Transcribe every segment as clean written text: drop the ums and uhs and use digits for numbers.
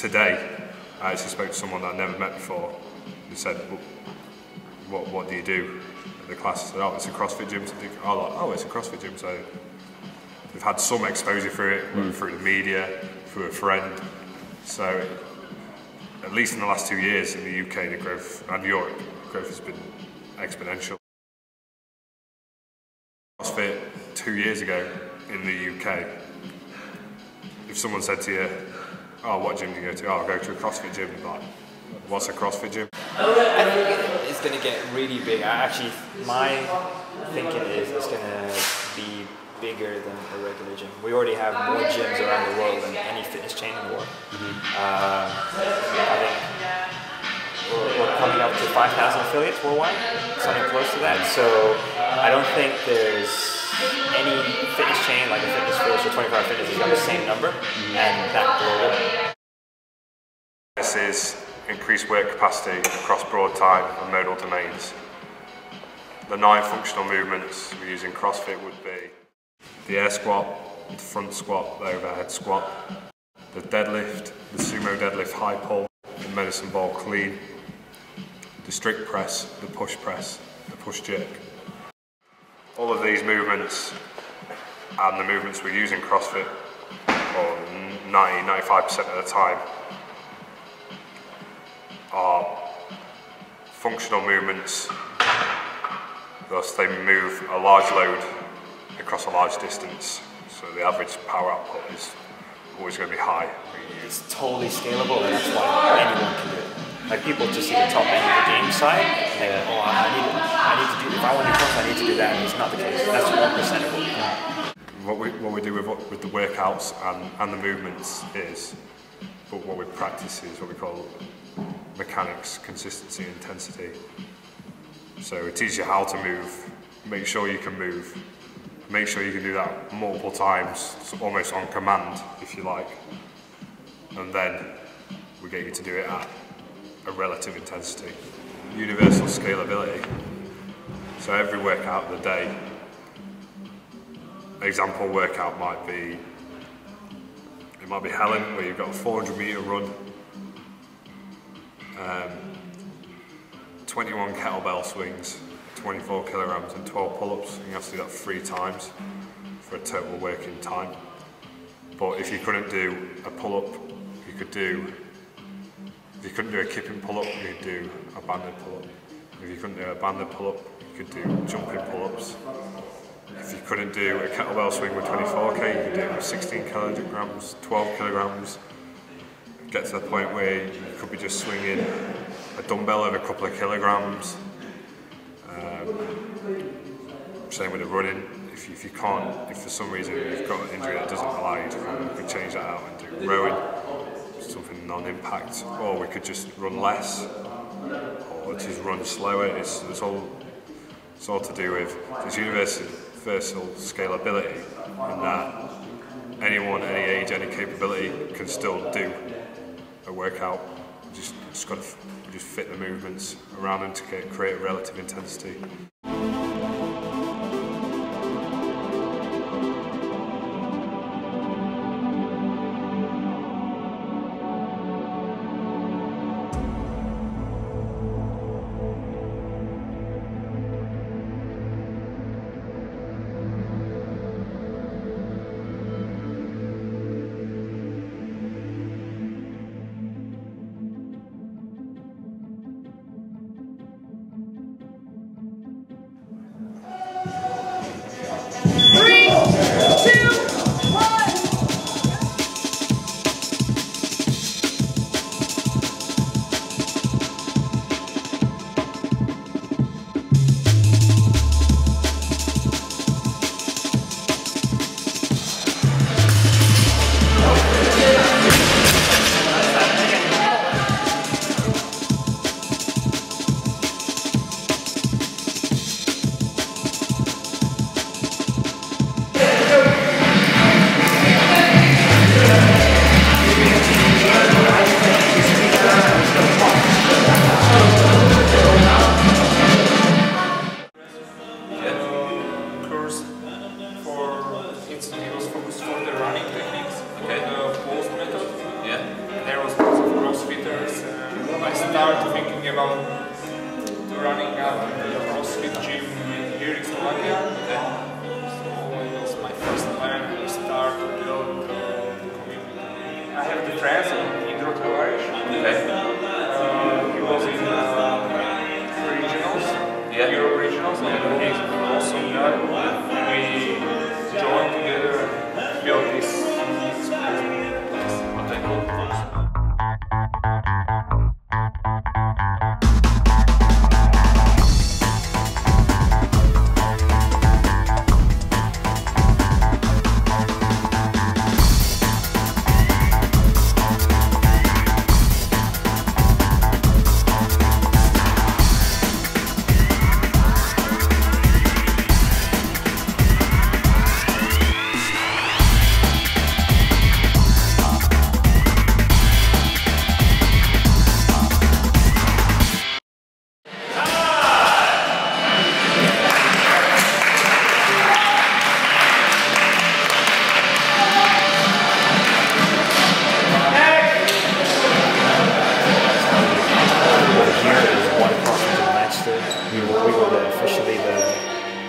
today, I actually spoke to someone that I never met before. He said, well, what do you do at the class? I said, oh, it's a CrossFit gym. So oh, it's a CrossFit gym. So they've had some exposure through it, through the media, through a friend. So at least in the last 2 years in the UK, the growth, and Europe, growth has been exponential. CrossFit 2 years ago in the UK, if someone said to you, oh, what gym do you go to? Oh, I go to a CrossFit gym. Like, what's a CrossFit gym? I think it's going to get really big. Actually, my thinking is it's going to be bigger than a regular gym. We already have more gyms around the world than any fitness chain in the world. I think we're coming up to 5,000 affiliates worldwide, something close to that. So I don't think there's any fitness chain like a Fitness First or 24 Hour Fitness has got the same number and that global. This is increased work capacity across broad time and modal domains. The 9 functional movements we use in CrossFit would be the air squat, the front squat, the overhead squat, the deadlift, the sumo deadlift high pull, the medicine ball clean, the strict press, the push jerk. All of these movements and the movements we use in CrossFit, or 90–95% of the time, are functional movements, thus they move a large load across a large distance, so the average power output is always going to be high. It's totally scalable, and that's why anyone can do it. Like, people just see the top end of the game side, and they go, oh, I need to do, if I want to do CrossFit, I need to do that, and it's not the case. That's 1% of what we do. What we do with the workouts and the movements is, but what we practice is what we call mechanics, consistency, intensity. So we teach you how to move, make sure you can move, make sure you can do that multiple times, almost on command, if you like. And then we get you to do it at a relative intensity. Universal scalability. So every workout of the day, example workout might be Helen, where you've got a 400-meter run, 21 kettlebell swings, 24 kilograms and 12 pull-ups, and you have to do that 3 times for a total working time. But if you couldn't do a pull-up, if you couldn't do a kipping pull-up, you could do a banded pull-up. If you couldn't do a banded pull-up, you could do jumping pull-ups. If you couldn't do a kettlebell swing with 24k, you could do 16 kilograms, 12 kilograms. Get to the point where you could be just swinging a dumbbell over a couple of kilograms. Same with the running. If you can't, if for some reason you've got an injury that doesn't allow you to run, we could change that out and do rowing, something non-impact, or we could just run less, or just run slower. It's all to do with this universal scalability, in that anyone, any age, any capability can still do a workout. We just fit the movements around them to create a relative intensity. originals, and he's an awesome guy. We joined together and built this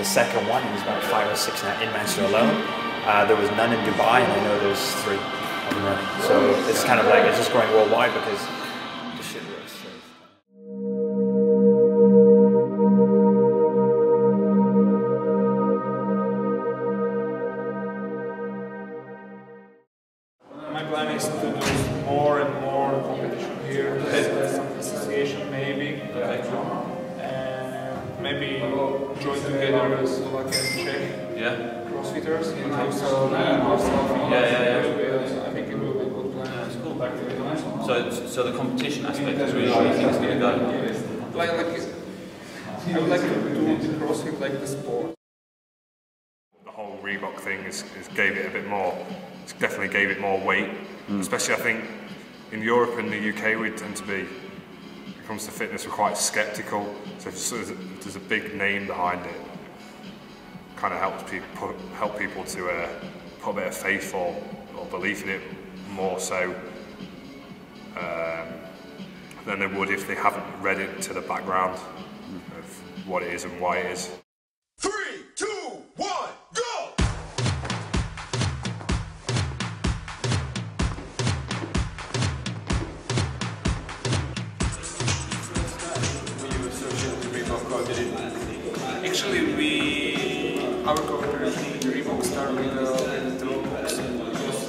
second one. It was about 5 or 6 in Manchester alone. There was none in Dubai, and I know there's 3 up and running. So it's kind of like it's just going worldwide because the shit works. My plan is to do more and more competition here. There's some association maybe, and maybe join together with Slovak and Czech Crossfitters and do some stuff. I think it will be a good plan. That's cool. So the competition aspect is really where you think it's going to go. I would like to do CrossFit like the sport. The whole Reebok thing is gave it a bit more. It definitely gave it more weight. Especially, I think in Europe and the UK we tend to be. When it comes to fitness, we're quite sceptical. So if there's a big name behind it, kind of helps people to put a bit of faith or belief in it more so than they would if they haven't read it to the background of what it is and why it is. 3, 2, 1, go! Actually, our cooperation with Reebok started with the Roblox.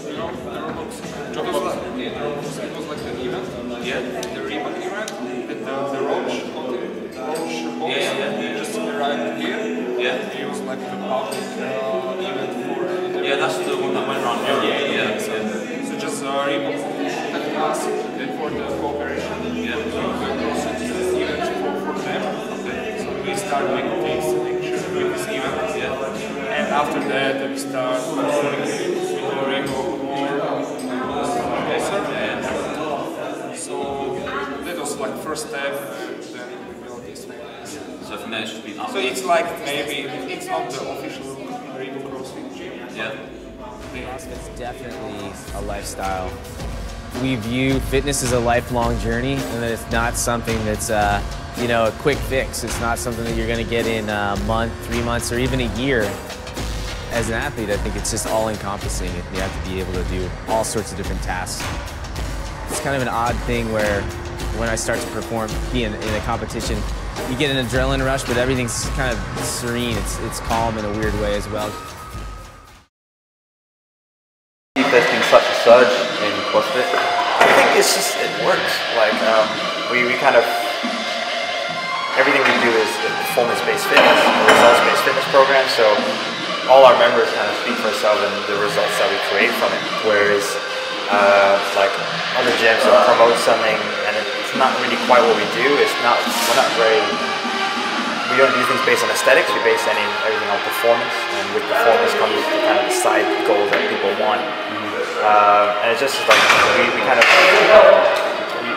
You know, the Roblox? It was like the event. The Reebok event. The Roach box just arrived here. It was like the public event for. That's the one that went around. So just Reebok contacted us for the cooperation. The event for them. We start making things with this event, and after that we start communicating with the Reebok more closer. So that was like first step, and then we built this thing. So from there it's just been up. So it's like maybe it's not the official Reebok CrossFit gym. CrossFit's definitely a lifestyle. We view fitness as a lifelong journey, and that it's not something that's you know, a quick fix. It's not something that you're going to get in a month, 3 months, or even a year. As an athlete, I think it's just all-encompassing. You have to be able to do all sorts of different tasks. It's kind of an odd thing where when I start to perform, be in a competition, you get an adrenaline rush, but everything's kind of serene. It's calm in a weird way as well. There's been such a surge in CrossFit. I think it's just, it works. Like, we kind of, everything we do is a performance-based fitness, a results-based fitness program, so all our members kind of speak for themselves and the results that we create from it. Whereas, like other gyms will promote something and it's not really quite what we do. We don't do things based on aesthetics, we base everything on performance, and with performance comes the kind of the side goals that people want. And it's just like,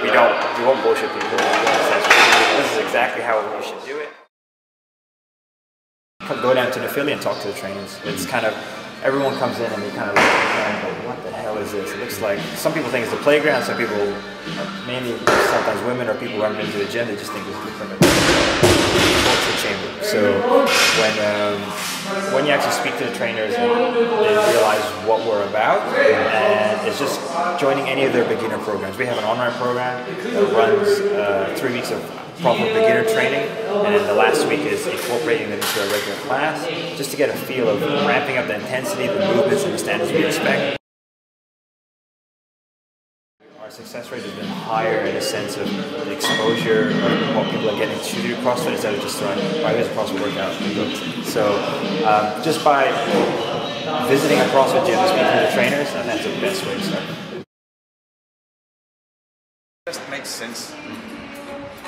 we won't bullshit people. This is exactly how you should do it. Go down to an affiliate and talk to the trainers. It's kind of, everyone comes in and they kind of like, what the hell is this? It looks like, some people think it's the playground, some people, mainly sometimes women or people who haven't been to the gym, they just think it's like a torture chamber. So when you actually speak to the trainers and they realize what we're about, and it's just joining any of their beginner programs. We have an online program that runs 3 weeks of proper beginner training, and then the last week is incorporating them into a regular class, just to get a feel of ramping up the intensity, the movements, and the standards we expect. Our success rate has been higher in the sense of the exposure of what people are getting to do CrossFit instead of just throwing, right, here's a CrossFit workout. So just by visiting a CrossFit gym and speaking to the trainers, I think that's the best way to start. It just makes sense,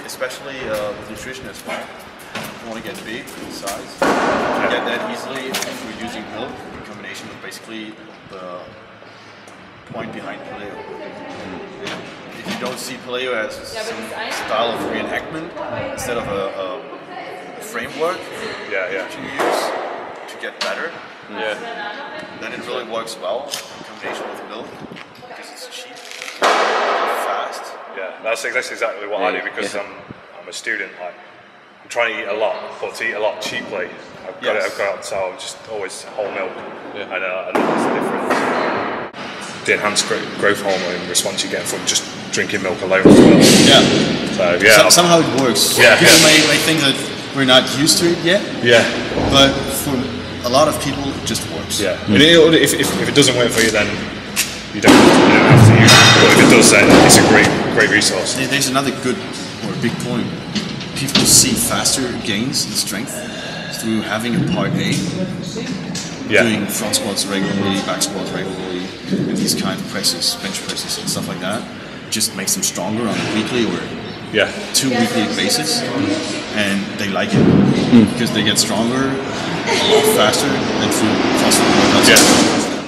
especially with nutrition as well. You want to get big in size. You get that easily if we're using milk in combination with basically the point behind paleo. If you don't see paleo as some style of reenactment instead of a framework to use to get better, then it really works well in combination with milk because it's cheap, fast. Yeah, that's exactly what I do because I'm a student. Like, I'm trying to eat a lot, but to eat a lot cheaply, I've got so I'm just always whole milk. I know that's the difference. The enhanced growth hormone response you get from just drinking milk alone as well. So somehow it works. People may think that we're not used to it yet. But for a lot of people, it just works. And if it doesn't work for you, then you don't have to use it. But if it does, then it's a great resource. There's another good or big point. People see faster gains in strength through having a part A, doing front squats regularly, back squats regularly, and these kind of presses, bench presses and stuff like that. Just makes them stronger on a weekly or 2 weekly basis, and they like it because they get stronger a lot faster than through CrossFit workouts.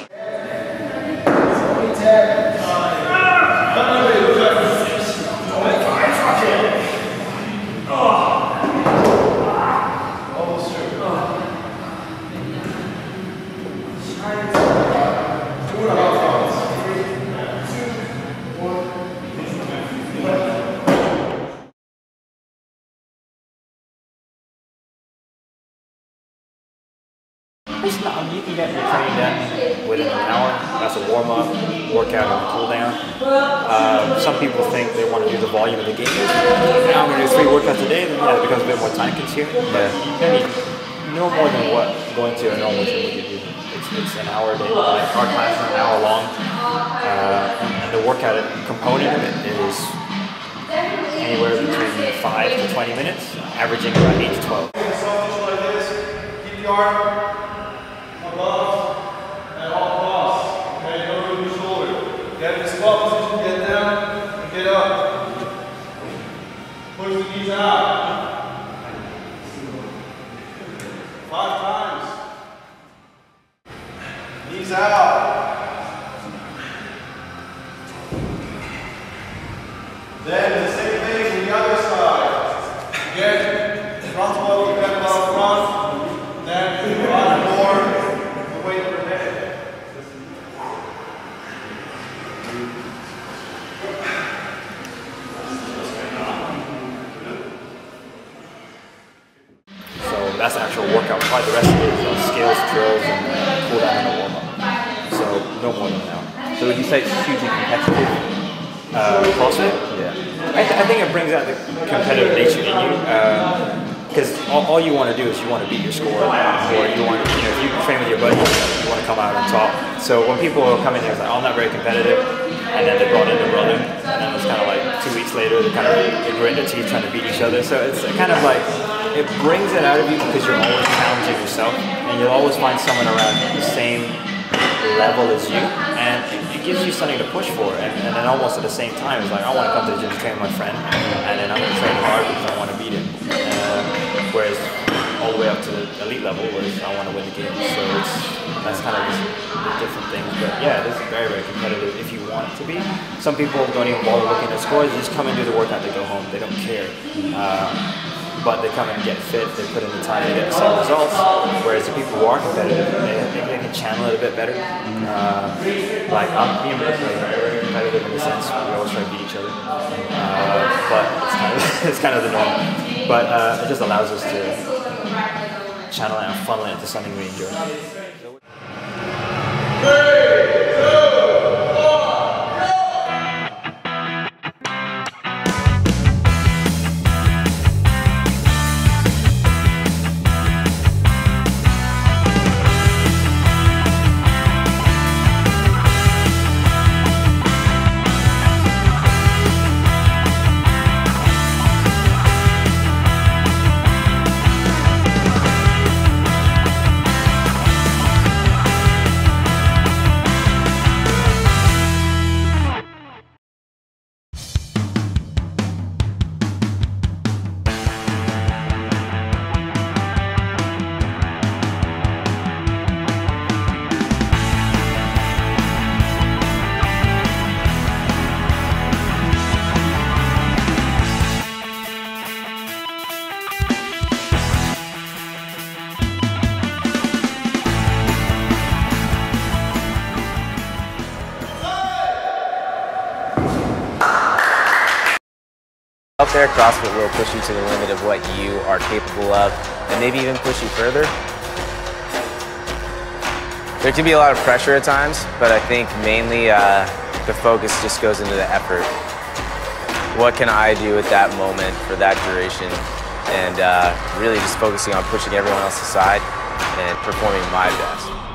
You can get your training done within an hour. That's a warm-up, workout, and a cool-down. Some people think they want to do the volume of the game. Now I'm going to do 3 workouts a day, then it becomes a bit more time-consuming. But you need no more than what going to a normal gym would give you. It's an hour a day. Like our class is an hour long, and the workout component of it is anywhere between 5 to 20 minutes, averaging around 8 to 12. Keep the arm above at all costs. Okay, don't move the shoulder. Get in the squat position, get down, and get up. Push the knees out. 5 times. Knees out. Then the same thing on the other side. Again, front body, back body, front. Then run more. Weight per head. So that's the actual workout part. The rest of it is scales, drills, and cool down and a warm up. So no more than an hour. So would you say it's hugely competitive? CrossFit? Yeah. I think it brings out the competitive nature in you. Because all you want to do is you want to beat your score, or you want, if you train with your buddies, you want to come out on top. So when people come in here, it's like, oh, I'm not very competitive, and then they brought in their brother, and then it's kind of like 2 weeks later, they grit their teeth trying to beat each other. So it's kind of like, it brings it out of you because you're always challenging yourself, and you'll always find someone around the same level as you, and it gives you something to push for. And then almost at the same time, it's like, I want to come to the gym to train with my friend, and then I'm going to train hard because I want to beat him. Whereas all the way up to the elite level, whereas I want to win the game. So that's kind of the different things. But yeah, this is very, very competitive if you want it to be. Some people don't even bother looking at scores. They just come and do the workout, they go home. They don't care. But they come and get fit, they put in the time to get the same results. Whereas the people who are competitive, they can channel it a bit better. Like me and Brooke are very competitive in the sense we always try to beat each other. But it's kind of the norm. But it just allows us to channel it and funnel it into something we enjoy. there, CrossFit will push you to the limit of what you are capable of, and maybe even push you further. There can be a lot of pressure at times, but I think mainly the focus just goes into the effort. What can I do at that moment for that duration? And really just focusing on pushing everyone else aside and performing my best.